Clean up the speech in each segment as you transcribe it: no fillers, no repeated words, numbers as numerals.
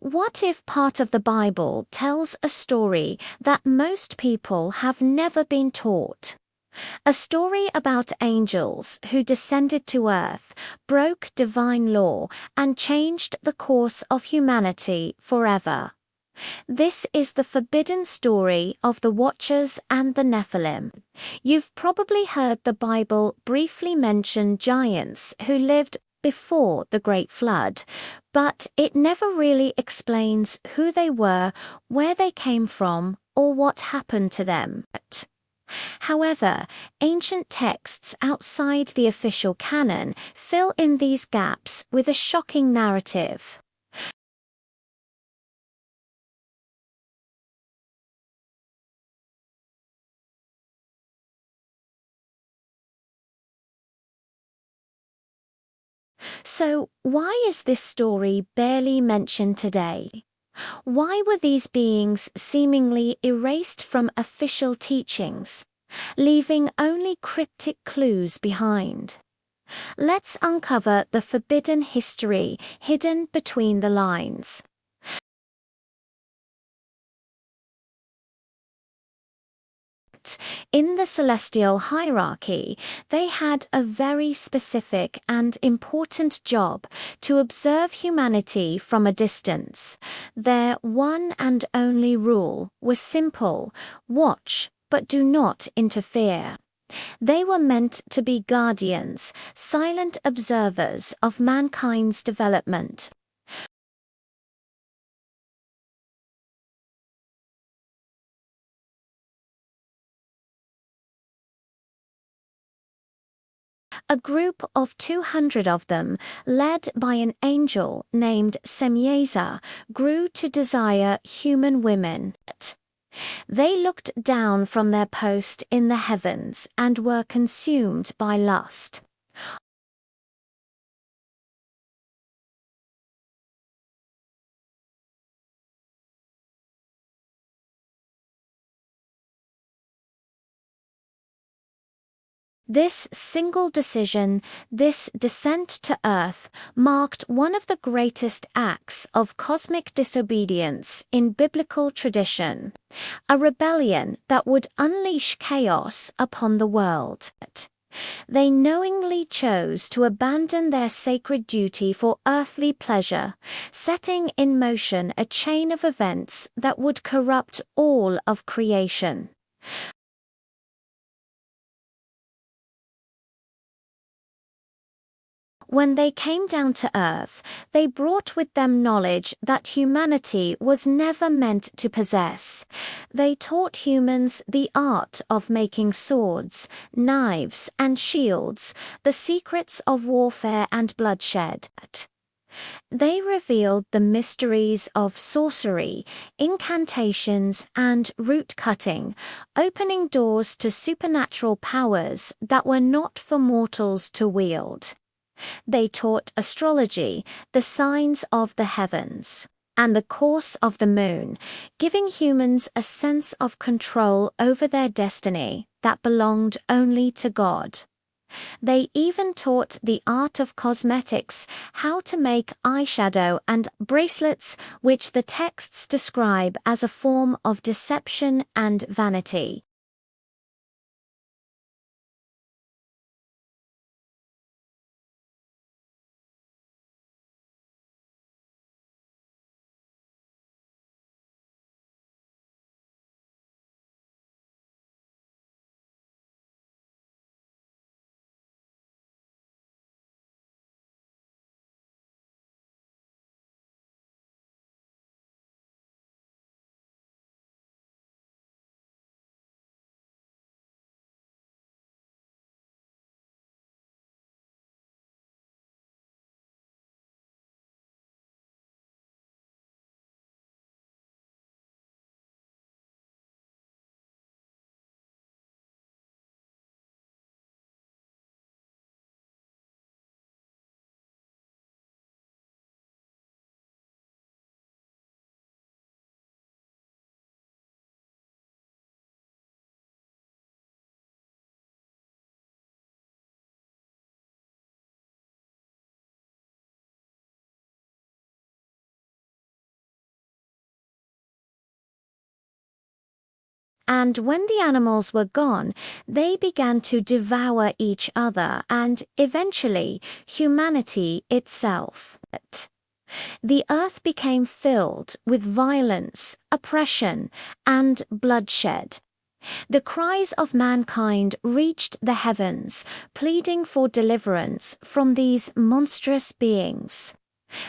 What if part of the Bible tells a story that most people have never been taught? A story about angels who descended to earth, broke divine law, and changed the course of humanity forever. This is the forbidden story of the Watchers and the Nephilim. You've probably heard the Bible briefly mention giants who lived before the Great Flood, but it never really explains who they were, where they came from, or what happened to them. However, ancient texts outside the official canon fill in these gaps with a shocking narrative. So, why is this story barely mentioned today? Why were these beings seemingly erased from official teachings, leaving only cryptic clues behind? Let's uncover the forbidden history hidden between the lines. In the celestial hierarchy, they had a very specific and important job: to observe humanity from a distance. Their one and only rule was simple: watch, but do not interfere. They were meant to be guardians, silent observers of mankind's development. A group of 200 of them, led by an angel named Semyaza, grew to desire human women. They looked down from their post in the heavens and were consumed by lust. This single decision, this descent to earth, marked one of the greatest acts of cosmic disobedience in biblical tradition, a rebellion that would unleash chaos upon the world. They knowingly chose to abandon their sacred duty for earthly pleasure, setting in motion a chain of events that would corrupt all of creation. When they came down to earth, they brought with them knowledge that humanity was never meant to possess. They taught humans the art of making swords, knives, and shields, the secrets of warfare and bloodshed. They revealed the mysteries of sorcery, incantations, and root cutting, opening doors to supernatural powers that were not for mortals to wield. They taught astrology, the signs of the heavens, and the course of the moon, giving humans a sense of control over their destiny that belonged only to God. They even taught the art of cosmetics, how to make eyeshadow and bracelets, which the texts describe as a form of deception and vanity. And when the animals were gone, they began to devour each other and, eventually, humanity itself. The earth became filled with violence, oppression, and bloodshed. The cries of mankind reached the heavens, pleading for deliverance from these monstrous beings.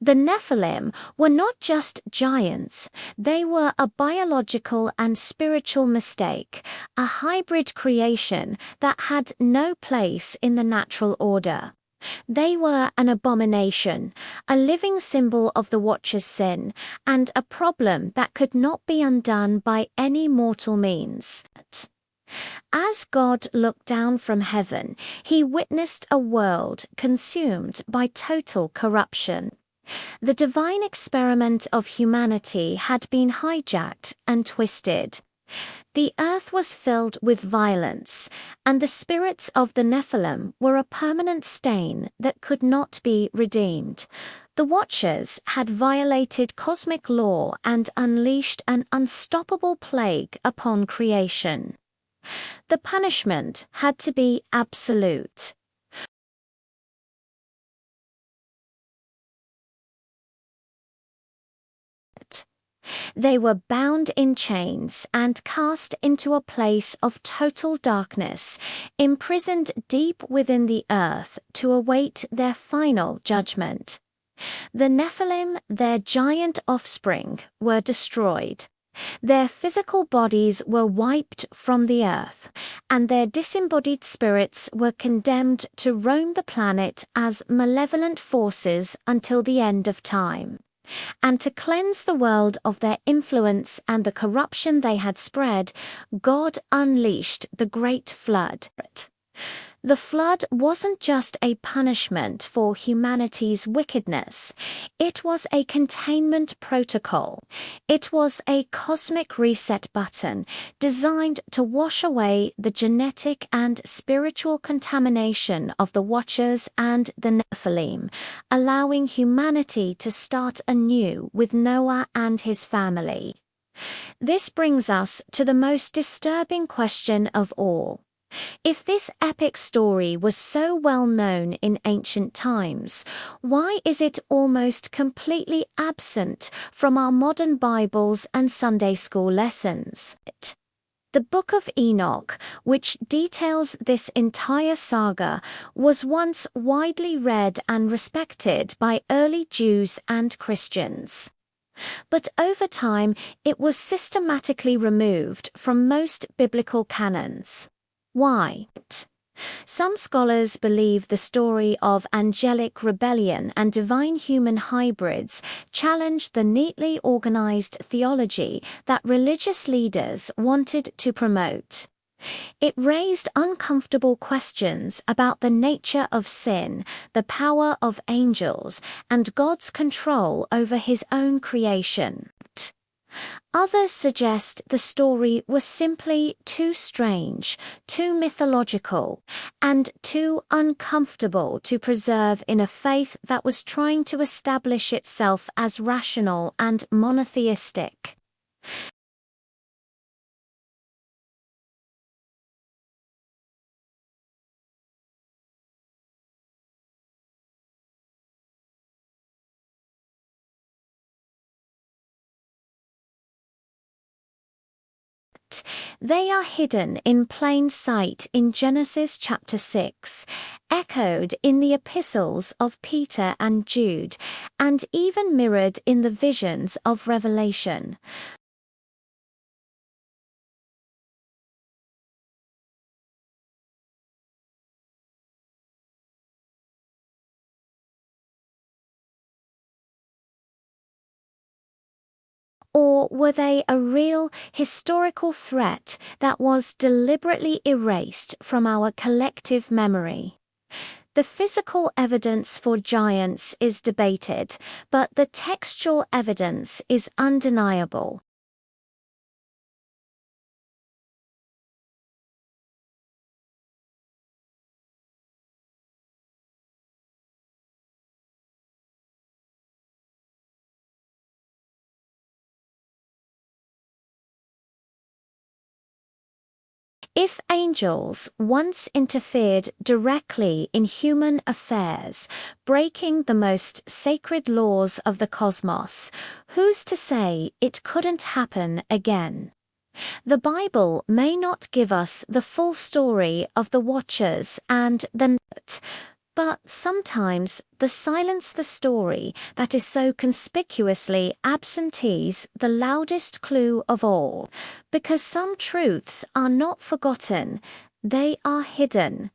The Nephilim were not just giants, they were a biological and spiritual mistake, a hybrid creation that had no place in the natural order. They were an abomination, a living symbol of the Watcher's sin, and a problem that could not be undone by any mortal means. As God looked down from heaven, he witnessed a world consumed by total corruption. The divine experiment of humanity had been hijacked and twisted. The earth was filled with violence, and the spirits of the Nephilim were a permanent stain that could not be redeemed. The Watchers had violated cosmic law and unleashed an unstoppable plague upon creation. The punishment had to be absolute. They were bound in chains and cast into a place of total darkness, imprisoned deep within the earth to await their final judgment. The Nephilim, their giant offspring, were destroyed. Their physical bodies were wiped from the earth, and their disembodied spirits were condemned to roam the planet as malevolent forces until the end of time. And to cleanse the world of their influence and the corruption they had spread, God unleashed the Great Flood. The flood wasn't just a punishment for humanity's wickedness. It was a containment protocol. It was a cosmic reset button designed to wash away the genetic and spiritual contamination of the Watchers and the Nephilim, allowing humanity to start anew with Noah and his family. This brings us to the most disturbing question of all. If this epic story was so well known in ancient times, why is it almost completely absent from our modern Bibles and Sunday school lessons? The Book of Enoch, which details this entire saga, was once widely read and respected by early Jews and Christians. But over time, it was systematically removed from most biblical canons. Why? Some scholars believe the story of angelic rebellion and divine human hybrids challenged the neatly organized theology that religious leaders wanted to promote. It raised uncomfortable questions about the nature of sin, the power of angels, and God's control over his own creation. Others suggest the story was simply too strange, too mythological, and too uncomfortable to preserve in a faith that was trying to establish itself as rational and monotheistic. They are hidden in plain sight in Genesis chapter 6, echoed in the epistles of Peter and Jude, and even mirrored in the visions of Revelation. Or were they a real, historical threat that was deliberately erased from our collective memory? The physical evidence for giants is debated, but the textual evidence is undeniable. If angels once interfered directly in human affairs, breaking the most sacred laws of the cosmos, who's to say it couldn't happen again? The Bible may not give us the full story of the Watchers and the Net, but sometimes the story that is so conspicuously absentees the loudest clue of all, because some truths are not forgotten, they are hidden.